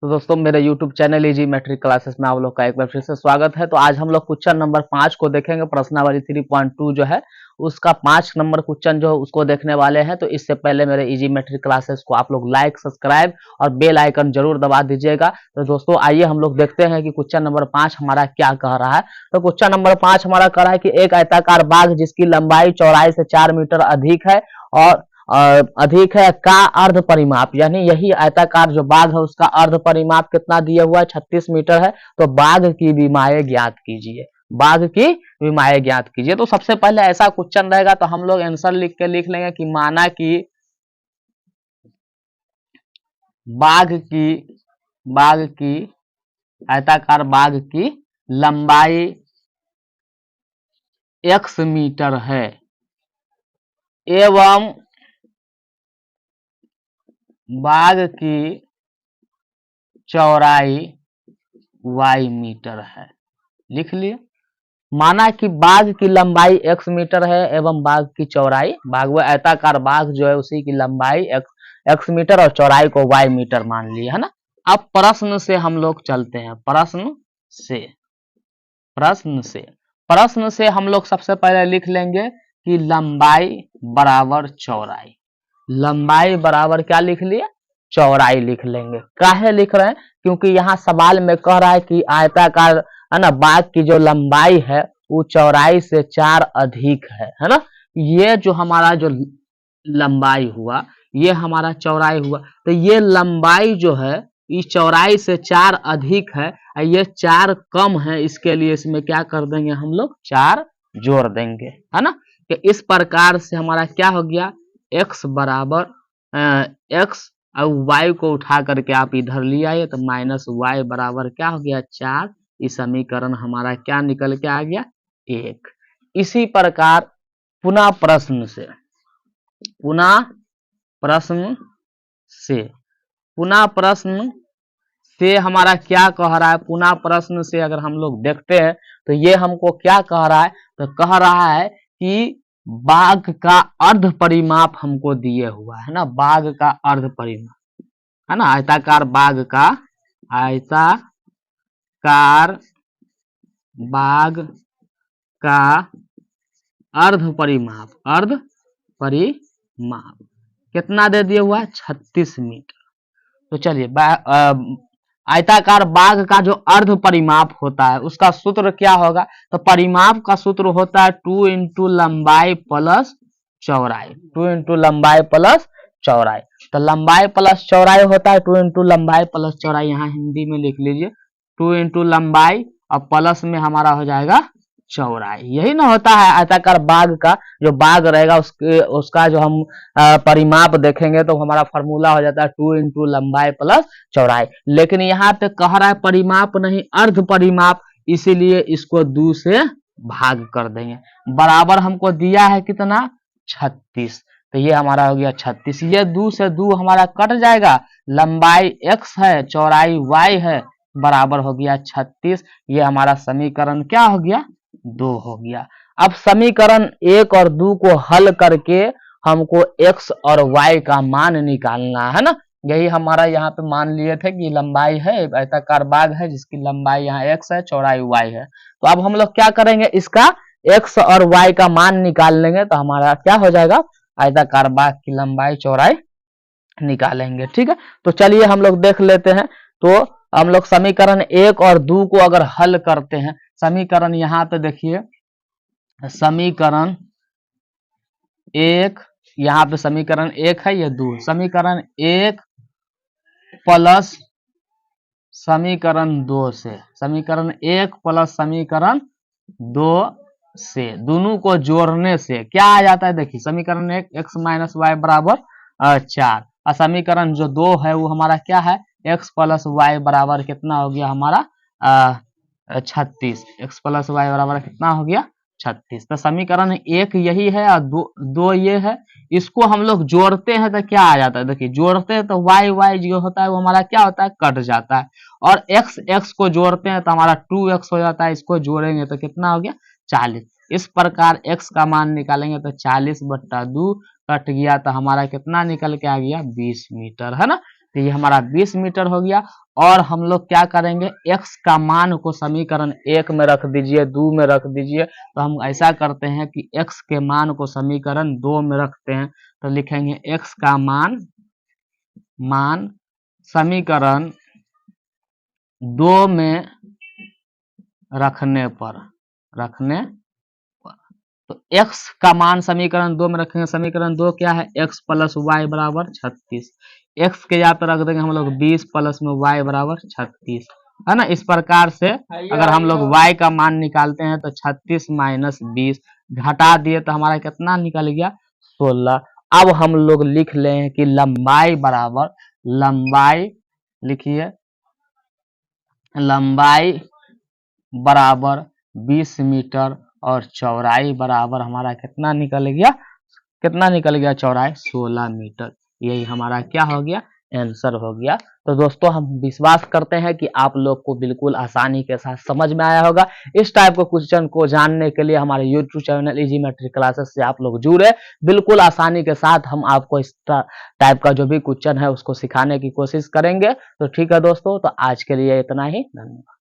तो दोस्तों मेरे YouTube channel easy matric classes में आप लोग का एक बार फिर से स्वागत है। तो आज हम लोग क्वेश्चन नंबर 5 को देखेंगे। प्रश्नावली 3.2 जो है उसका 5 नंबर क्वेश्चन जो है उसको देखने वाले हैं। तो इससे पहले मेरे इजी मैट्रिक क्लासेस को आप लोग लाइक, सब्सक्राइब और बेल आइकन जरूर दबा दीजिएगा। तो दोस्तों आइए हम लोग देखते हैं कि क्वेश्चन नंबर 5 हमारा क्या कह रहा है। तो क्वेश्चन नंबर 5 हमारा कह रहा है कि एक आयताकार बाग जिसकी लंबाई चौड़ाई से 4 मीटर अधिक है और अधिक है का अर्ध परिमाप, यानी यही आयताकार जो बाग है उसका अर्ध परिमाप कितना दिया हुआ है 36 मीटर है। तो बाग की विमाएं ज्ञात कीजिए, बाग की विमाएं ज्ञात कीजिए। तो सबसे पहले ऐसा क्वेश्चन रहेगा तो हम लोग आंसर लिख लेंगे कि माना कि बाग की आयताकार बाग की लंबाई x मीटर है एवं बाग की चौड़ाई y मीटर है। लिख लिए। माना कि बाग की लंबाई x मीटर है एवं बाग की चौड़ाई, बाग व आयताकार बाग जो है उसी की लंबाई x मीटर और चौड़ाई को y मीटर मान लिया है ना। अब प्रश्न से हम लोग चलते हैं। प्रश्न से हम लोग सबसे पहले लिख लेंगे कि लंबाई बराबर चौड़ाई। लंबाई बराबर क्या लिख लिए? चौड़ाई लिख लेंगे। काहे लिख रहे हैं? क्योंकि यहाँ सवाल में कह रहा है कि आयताकार है ना बाग की जो लंबाई है वो चौड़ाई से 4 अधिक है ना। ये जो हमारा जो लंबाई हुआ ये हमारा चौड़ाई हुआ। तो ये लंबाई जो है इस चौड़ाई से 4 अधिक है, ये 4 कम है, इसके लिए इसमें क्या कर देंगे हम लोग 4 जोड़ देंगे है ना। कि इस प्रकार से हमारा क्या हो गया x बराबर x और y को उठा करके आप इधर ले आए तो माइनस y बराबर क्या हो गया 4। इस समीकरण हमारा क्या निकल के आ गया 1। इसी प्रकार पुनः प्रश्न से हमारा क्या कह रहा है। पुनः प्रश्न से अगर हम लोग देखते हैं तो ये हमको क्या कह रहा है, तो कह रहा है कि बाग का अर्ध परिमाप हमको दिए हुआ है ना। बाग का अर्ध परिमाप है ना, आयताकार बाग का अर्ध परिमाप कितना दे दिया हुआ है 36 मीटर। तो चलिए आयताकार बाग का जो अर्ध परिमाप होता है उसका सूत्र क्या होगा, तो परिमाप का सूत्र होता है 2 इंटू लंबाई प्लस चौड़ाई। 2 इंटू लंबाई प्लस चौड़ाई, तो लंबाई प्लस चौड़ाई होता है 2 इंटू लंबाई प्लस चौड़ाई। यहाँ हिंदी में लिख लीजिए 2 इंटू लंबाई और प्लस में हमारा हो जाएगा चौड़ाई। यही ना होता है आयताकार बाग का जो बाग रहेगा उसका जो हम परिमाप देखेंगे तो हमारा फॉर्मूला हो जाता है 2 इंटू लंबाई प्लस चौड़ाई। लेकिन यहाँ पे कह रहा है परिमाप नहीं अर्ध परिमाप, इसीलिए इसको 2 से भाग कर देंगे। बराबर हमको दिया है कितना 36, तो ये हमारा हो गया 36। ये 2 से 2 हमारा कट जाएगा, लंबाई x है चौड़ाई y है, बराबर हो गया 36। ये हमारा समीकरण क्या हो गया 2 हो गया। अब समीकरण 1 और 2 को हल करके हमको x और y का मान निकालना है ना। यही हमारा यहाँ पे मान लिए थे कि लंबाई है आयताकार बाग है जिसकी लंबाई यहाँ x है चौड़ाई y है। तो अब हम लोग क्या करेंगे इसका x और y का मान निकाल लेंगे तो हमारा क्या हो जाएगा आयताकार बाग की लंबाई चौड़ाई निकालेंगे। ठीक है, तो चलिए हम लोग देख लेते हैं। तो हम लोग समीकरण 1 और 2 को अगर हल करते हैं, समीकरण यहाँ पे देखिए समीकरण 1, यहाँ पे समीकरण 1 है, ये 2 समीकरण 1 प्लस समीकरण 2 से, समीकरण 1 प्लस समीकरण 2 से दोनों को जोड़ने से क्या आ जाता है, देखिए समीकरण 1 x माइनस वाई बराबर 4 और समीकरण जो 2 है वो हमारा क्या है x प्लस वाई बराबर कितना हो गया हमारा 36। x प्लस वाई बराबर कितना हो गया 36। तो समीकरण 1 यही है और 2 ये है। इसको हम लोग जोड़ते हैं तो क्या आ जाता है, देखिए जोड़ते हैं तो y जो होता है वो हमारा क्या होता है कट जाता है, और x को जोड़ते हैं तो हमारा 2x हो जाता है। इसको जोड़ेंगे तो कितना हो गया 40। इस प्रकार x का मान निकालेंगे तो 40/2 कट गया तो हमारा कितना निकल के आ गया 20 मीटर है ना। तो ये हमारा 20 मीटर हो गया। और हम लोग क्या करेंगे, x का मान को समीकरण 1 में रख दीजिए, 2 में रख दीजिए। तो हम ऐसा करते हैं कि x के मान को समीकरण 2 में रखते हैं। तो लिखेंगे x का मान समीकरण 2 में रखने पर तो x का मान समीकरण 2 में रखेंगे। समीकरण 2 क्या है, x प्लस वाई बराबर 36। x के यहाँ पे रख देंगे हम लोग 20 प्लस में y बराबर 36, है ना। इस प्रकार से अगर हम लोग y का मान निकालते हैं तो 36 माइनस 20 घटा दिए तो हमारा कितना निकल गया, 16। अब हम लोग लिख लें कि लंबाई बराबर, लंबाई लिखिए, लंबाई बराबर 20 मीटर और चौड़ाई बराबर हमारा कितना निकल गया, चौड़ाई 16 मीटर। यही हमारा क्या हो गया, आंसर हो गया। तो दोस्तों हम विश्वास करते हैं कि आप लोग को बिल्कुल आसानी के साथ समझ में आया होगा। इस टाइप के क्वेश्चन को जानने के लिए हमारे YouTube channel easy matric classes से आप लोग जुड़े। बिल्कुल आसानी के साथ हम आपको इस टाइप का जो भी क्वेश्चन है उसको सिखाने की कोशिश करेंगे। तो ठीक है दोस्तों, तो आज के लिए इतना ही, धन्यवाद।